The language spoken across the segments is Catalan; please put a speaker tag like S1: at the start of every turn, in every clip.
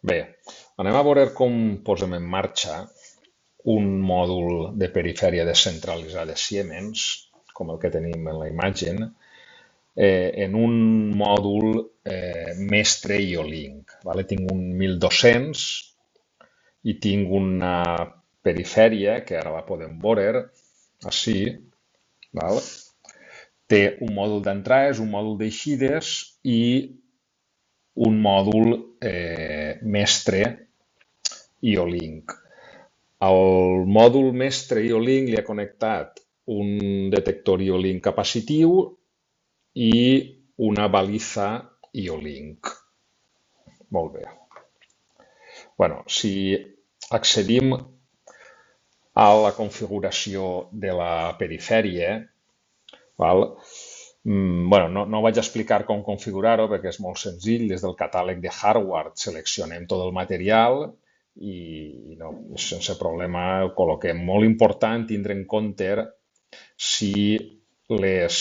S1: Bé, anem a veure com posem en marxa un mòdul de perifèria descentralitzada Siemens, com el que tenim en la imatge, en un mòdul mestre IO-Link. Vale? Tinc un 1200 i tinc una perifèria, que ara la podem veure, així, val? Té un mòdul d'entrades, un mòdul d'eixides i un mòdul mestre IO-Link. Al mòdul mestre IO-Link li ha connectat un detector IO-Link capacitiu i una baliza IO-Link. Molt bé. Bueno, si accedim a la configuració de la perifèria, val? Bueno, no vaig explicar com configurar-ho perquè és molt senzill. Des del catàleg de hardware seleccionem tot el material i no, sense problema ho col·loquem. Molt important tindre en compte si les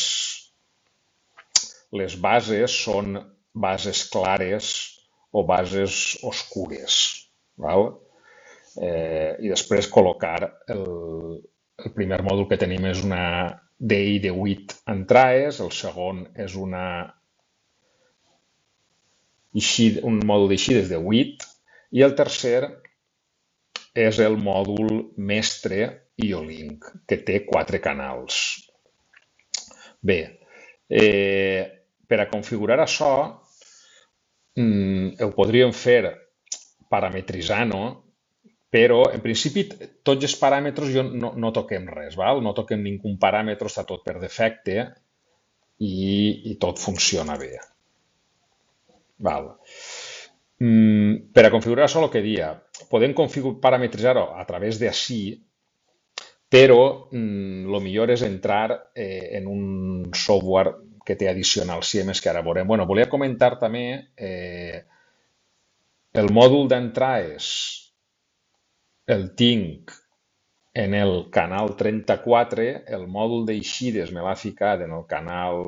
S1: bases són bases clares o bases oscures. Val? I després col·locar el primer mòdul que tenim és una DI de 8 entrades, el segon és un mòdul d'eixides de 8 i el tercer és el mòdul mestre IO-Link, que té 4 canals. Bé, per a configurar això ho podríem fer parametritzant-ho, però en principi tots els paràmetres no toquem res, val? No toquem ningú paràmetre, està tot per defecte i tot funciona bé. Val. Per a configurar això el que dia, podem parametritzar-ho a través d'ací, però el millor és entrar en un software que té addicional Siemens que ara veurem. Bueno, volia comentar també el mòdul d'entrades el tinc en el canal 34, el mòdul d'eixides me l'ha ficat en el canal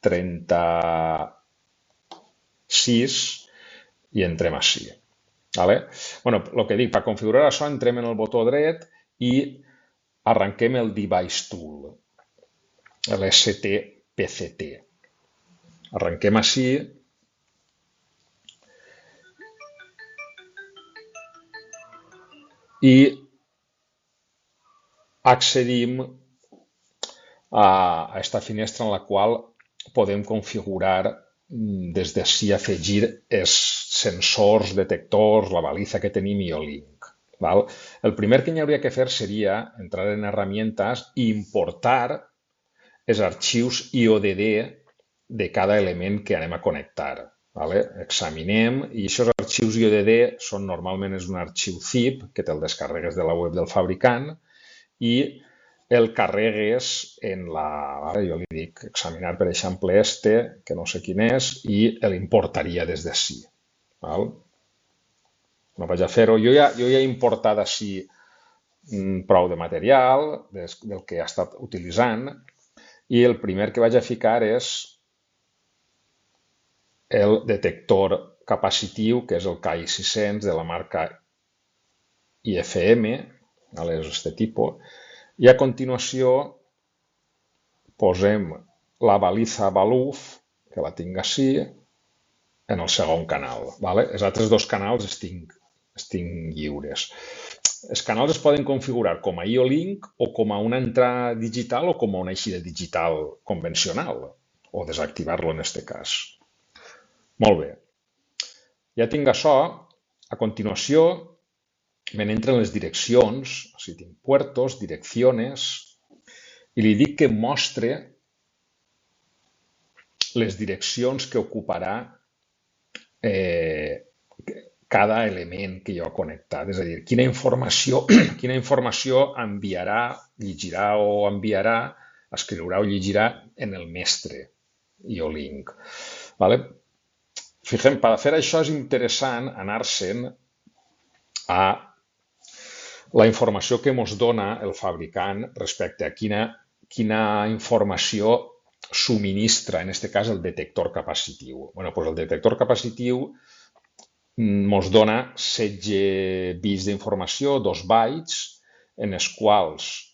S1: 36 i entrem així. Vale? Bueno, el que dic, per configurar això entrem en el botó dret i arrenquem el Device Tool, l'ST-PCT. Arrenquem així. I accedim a aquesta finestra en la qual podem configurar des d'ací afegir els sensors, detectors, la baliza que tenim i IO-Link. El primer que hi hauria que fer seria entrar en herramientas i importar els arxius IODD de cada element que anem a connectar. Examinem i aquests arxius IODD són normalment un arxiu zip que te'l descarregues de la web del fabricant i el carregues en jo li dic examinar per exemple que no sé quin és, i l'importaria des d'ací. No vaig a fer-ho. Jo ja he importat així prou de material del que he estat utilitzant i el primer que vaig a ficar és el detector capacitiu, que és el KI600 de la marca IFM, és d'aquest tipus, i a continuació posem la baliza Baluf, que la tinc així, en el segon canal. Els altres dos canals els tinc lliures. Els canals es poden configurar com a IO-Link o com a una entrada digital o com a una eixida digital convencional, o desactivar-lo en aquest cas. Molt bé. Ja tinc això. A continuació, me n'entren les direccions. Així tinc puertos, direcciones, i li dic que em mostre les direccions que ocuparà cada element que jo he connectat. És a dir, quina informació enviarà, llegirà o enviarà, escriurà o llegirà en el mestre IO-Link. Fixem, per fer això és interessant anar-se'n a la informació que ens dona el fabricant respecte a quina informació subministra, en aquest cas, el detector capacitiu. El detector capacitiu ens dona 16 bits d'informació, 2 bytes, en els quals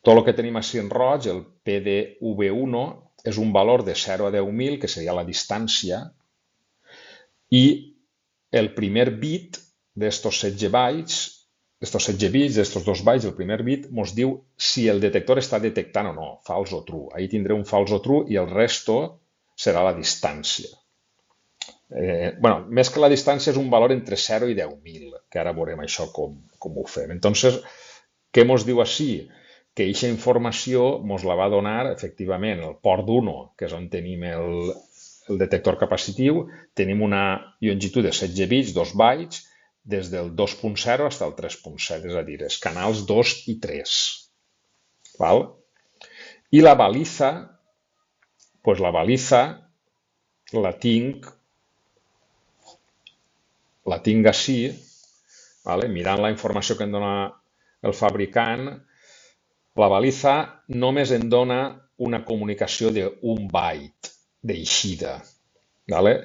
S1: tot el que tenim així en roig, el PDV1, és un valor de 0 a 10.000, que seria la distància, i el primer bit d'estos 16 bytes, d'estos 16 bits, d'estos 2 bytes, el primer bit ens diu si el detector està detectant o no, fals o true. Ahí tindré un fals o true i el resto serà la distància. Bueno, més que la distància és un valor entre 0 i 10.000, que ara veurem això com ho fem. Entonces, què ens diu així? Que aquesta informació ens la va donar, efectivament, el port d'1, que és on tenim el detector capacitiu, tenim una longitud de 16 bits, 2 bytes, des del 2.0 fins al 3.7, és a dir, els canals 2 i 3. Val? I la baliza, doncs la baliza la tinc així, vale? Mirant la informació que em dona el fabricant, la baliza només em dona una comunicació d'un byte d'eixida. Vale?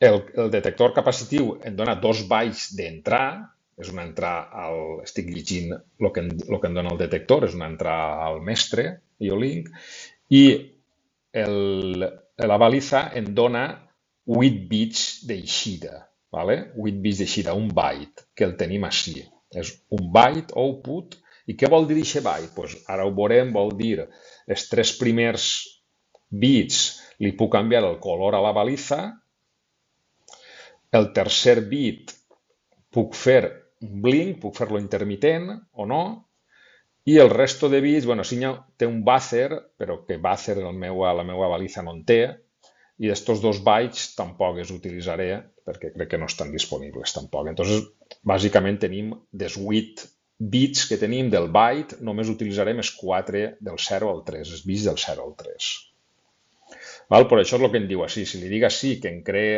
S1: El detector capacitiu em dona 2 bytes d'entrar, és una entrada estic llegint el que em dona el detector, és una entrada al mestre, IO-Link, i la baliza em dona 8 bits d'eixida, vale? 8 bits d'eixida, un byte, que el tenim així. És un byte output. I què vol dir aquest byte? Pues ara ho veurem, vol dir els 3 primers bits li puc canviar el color a la baliza, el tercer bit puc fer un blink, puc fer-lo intermitent o no, i el resto de bits, bueno, sí té un buzzer, però que buzzer la meva baliza no en té, i estos 2 bytes tampoc els utilitzaré perquè crec que no estan disponibles tampoc. Entonces, bàsicament tenim dels 8 bits que tenim del byte, només utilitzarem els 4 del 0 al 3, els bits del 0 al 3. Val? Per això és el que em diu així. Si li dic així que em cree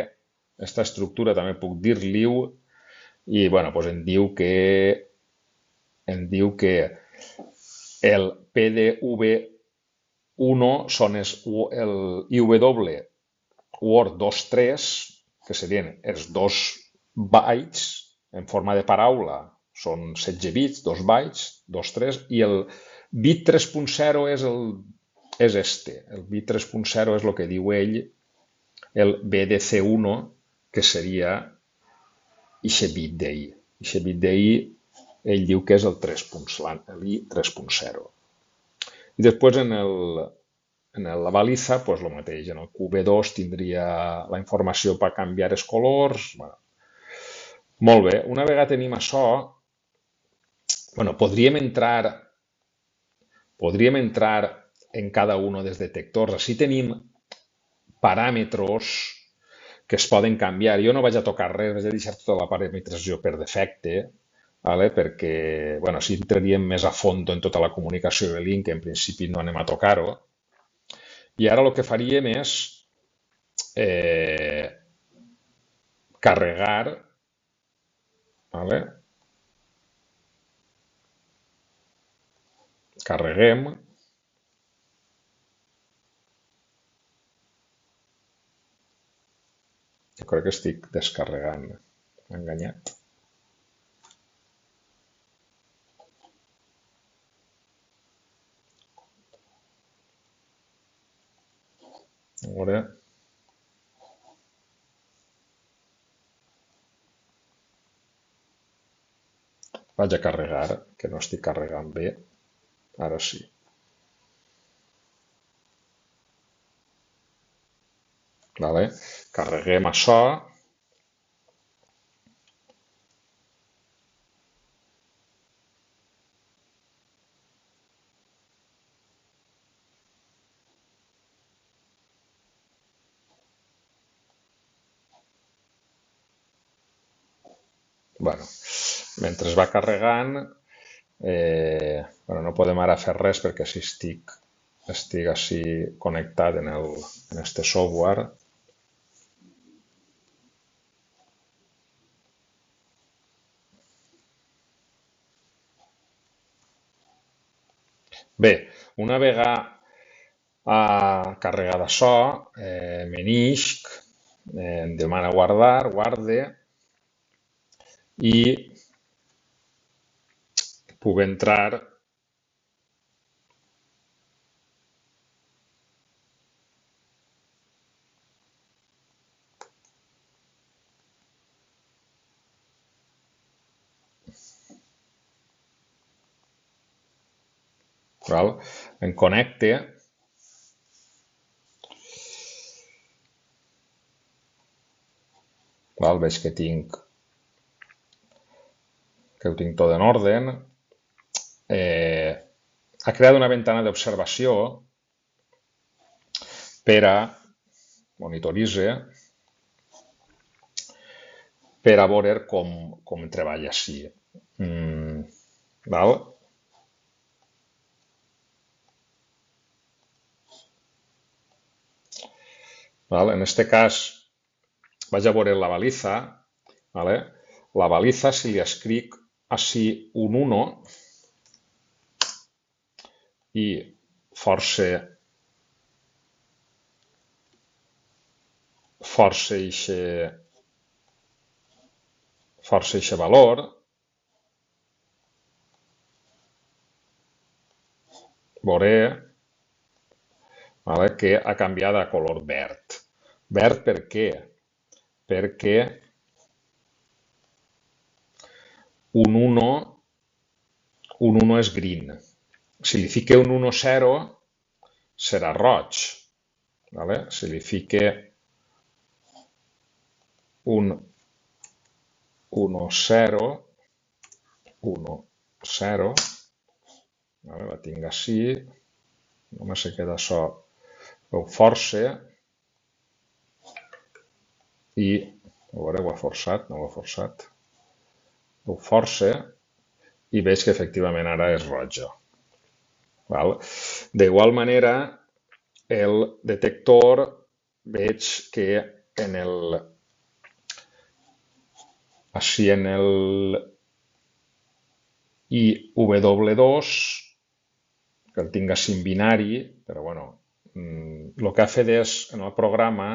S1: aquesta estructura, també puc dir-li-ho, i bueno, doncs em diu que el PDV1 són el IW Word 2.3, que serien els 2 bytes en forma de paraula, són 16 bits, 2 bytes, 2.3, i el bit 3.0 és este. El bit 3.0 és el que diu ell, el BDC1, que seria aquest bit d'ahí. Aquest bit d'ahí, ell diu que és el 3.0. I després en la baliza, pues el mateix. En el QB2 tindria la informació per canviar els colors. Bueno, molt bé. Una vegada tenim això, bueno, podríem entrar en cada un dels detectors. Així tenim paràmetres que es poden canviar. Jo no vaig a tocar res, vaig a deixar tota la parametració per defecte, vale? Perquè bueno, així entraríem més a fons en tota la comunicació de link, que en principi no anem a tocar-ho. I ara el que faríem és carregar, vale? Carreguem, jo crec que estic descarregant, m'ha enganyat. A veure, vaig a carregar, que no estic carregant bé, ara sí. Vale? Carreguem això. Bueno, mentre es va carregant, bueno, no podem ara fer res perquè si estic així connectat en este software. Bé, una vegada carregar d'açò, menisc, em demana guardar, guarde i puc entrar val? Em connecte val? Veig que ho tinc tot en ordre. Ha creat una ventana d'observació per a monitoritze per a veure com treballa així. Val? Val? En este cas vaig a veure la baliza. Vale? La baliza, si li escric així un 1 i força eixe valor, veuré vale, que ha canviat a color verd. Verd per què? Perquè un 1 és green. Si li fique un 1,0 serà roig. Vale? Si li fique un 1,0, 1,0, vale? La tinc així, només se queda això, ho força i, a veure, ho ha forçat, no ho ha forçat, ho força i veig que efectivament ara és roja. D'igual manera, el detector veig que així en el IW2, que el tinc així en binari, però bueno, el que ha fet és, en el programa,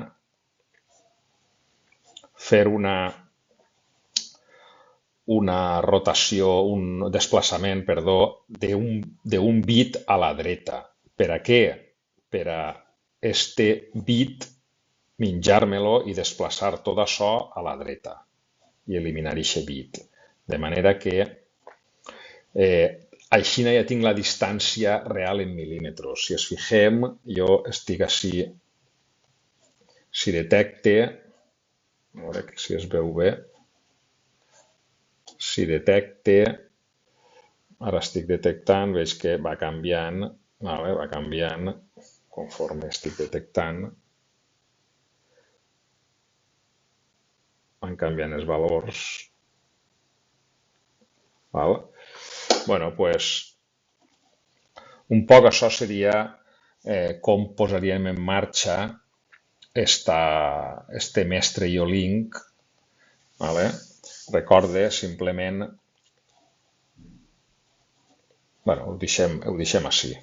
S1: fer una rotació, un desplaçament, perdó, d'un bit a la dreta. Per a què? Per a este bit menjar-me-lo i desplaçar tot això a la dreta i eliminar aquest bit. De manera que així ja tinc la distància real en mil·límetres. Si es fixem, jo estic així, si detecte, a veure si es veu bé, si detecte, ara estic detectant, veig que va canviant, va canviant conforme estic detectant, van canviant els valors. Bueno, doncs, un poc això seria com posaríem en marxa este mestre IO-Link. Recorde simplement, bueno, ho deixem així.